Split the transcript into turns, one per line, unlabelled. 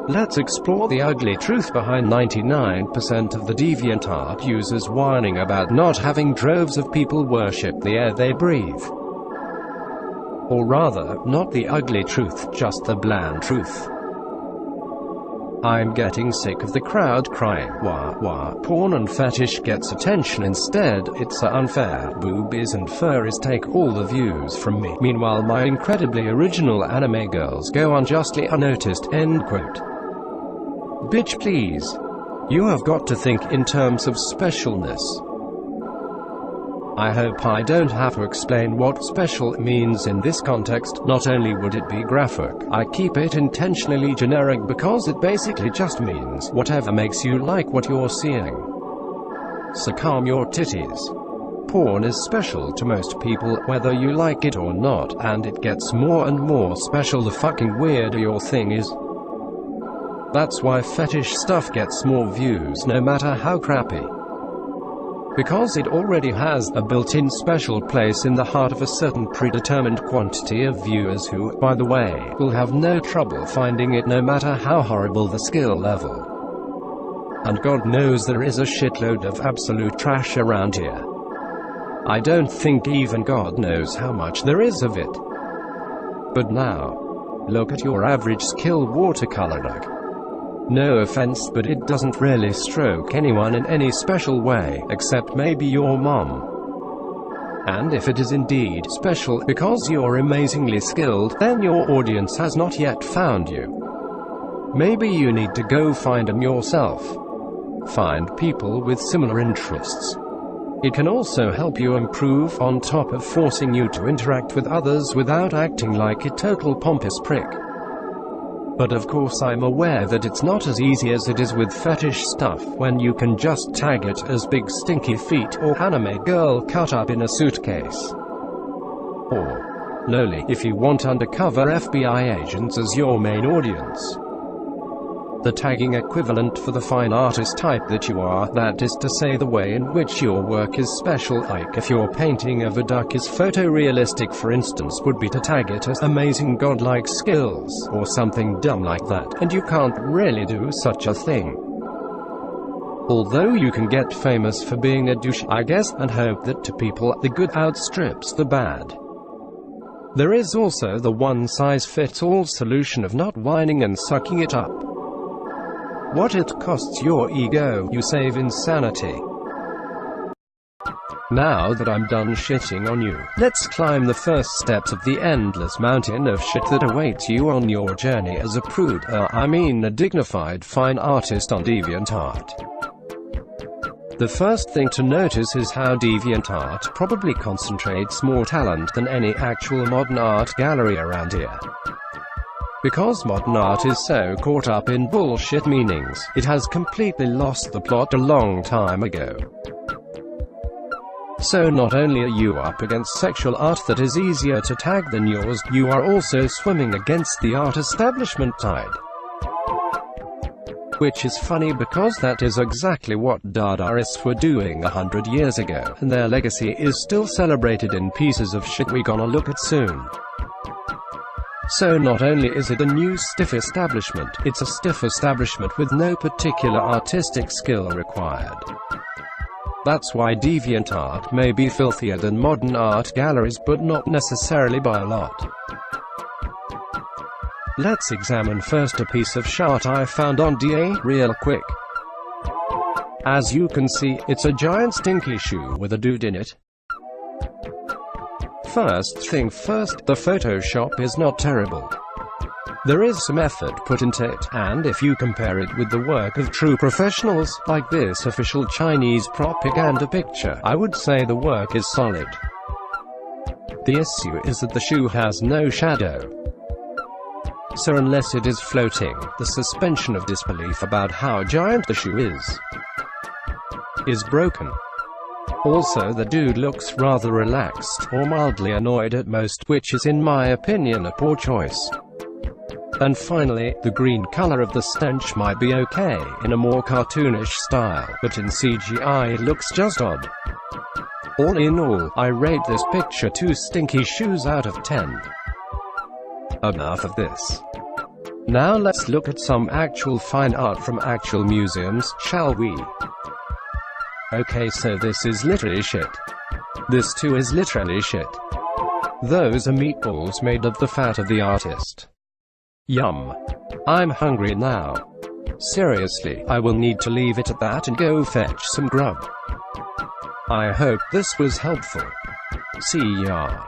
Let's explore the ugly truth behind 99% of the Deviantart users whining about not having droves of people worship the air they breathe. Or rather, not the ugly truth, just the bland truth. I'm getting sick of the crowd crying, wah wah, porn and fetish gets attention instead, it's unfair, boobies and furries take all the views from me, meanwhile my incredibly original anime girls go unjustly unnoticed, end quote. Bitch please. You have got to think in terms of specialness. I hope I don't have to explain what special means in this context. Not only would it be graphic, I keep it intentionally generic because it basically just means whatever makes you like what you're seeing. So calm your titties. Porn is special to most people, whether you like it or not, and it gets more and more special the fucking weirder your thing is. That's why fetish stuff gets more views no matter how crappy. Because it already has a built-in special place in the heart of a certain predetermined quantity of viewers who, by the way, will have no trouble finding it no matter how horrible the skill level. And God knows there is a shitload of absolute trash around here. I don't think even God knows how much there is of it. But now, look at your average skill watercolor dog. No offense, but it doesn't really stroke anyone in any special way, except maybe your mom. And if it is indeed special because you're amazingly skilled, then your audience has not yet found you. Maybe you need to go find them yourself. Find people with similar interests. It can also help you improve on top of forcing you to interact with others without acting like a total pompous prick. But of course I'm aware that it's not as easy as it is with fetish stuff, when you can just tag it as big stinky feet or anime girl cut up in a suitcase. Or lowly, if you want undercover FBI agents as your main audience. The tagging equivalent for the fine artist type that you are, that is to say the way in which your work is special, like if your painting of a duck is photorealistic for instance, would be to tag it as amazing godlike skills, or something dumb like that, and you can't really do such a thing. Although you can get famous for being a douche, I guess, and hope that to people, the good outstrips the bad. There is also the one-size-fits-all solution of not whining and sucking it up. What it costs your ego, you save insanity. Now that I'm done shitting on you, let's climb the first steps of the endless mountain of shit that awaits you on your journey as a prude, a dignified fine artist on Deviantart. The first thing to notice is how Deviantart probably concentrates more talent than any actual modern art gallery around here. Because modern art is so caught up in bullshit meanings, it has completely lost the plot a long time ago. So not only are you up against sexual art that is easier to tag than yours, you are also swimming against the art establishment tide. Which is funny because that is exactly what Dadaists were doing 100 years ago, and their legacy is still celebrated in pieces of shit we gonna look at soon. So not only is it a new stiff establishment, it's a stiff establishment with no particular artistic skill required. That's why Deviantart may be filthier than modern art galleries, but not necessarily by a lot. Let's examine first a piece of shart I found on DA real quick. As you can see, it's a giant stinky shoe with a dude in it. First thing first, the Photoshop is not terrible. There is some effort put into it, and if you compare it with the work of true professionals, like this official Chinese propaganda picture, I would say the work is solid. The issue is that the shoe has no shadow. So unless it is floating, the suspension of disbelief about how giant the shoe is broken. Also, the dude looks rather relaxed, or mildly annoyed at most, which is in my opinion a poor choice. And finally, the green color of the stench might be okay in a more cartoonish style, but in CGI it looks just odd. All in all, I rate this picture 2 stinky shoes out of 10. Enough of this. Now let's look at some actual fine art from actual museums, shall we? Okay, so this is literally shit. This too is literally shit. Those are meatballs made of the fat of the artist. Yum. I'm hungry now. Seriously, I will need to leave it at that and go fetch some grub. I hope this was helpful. See ya.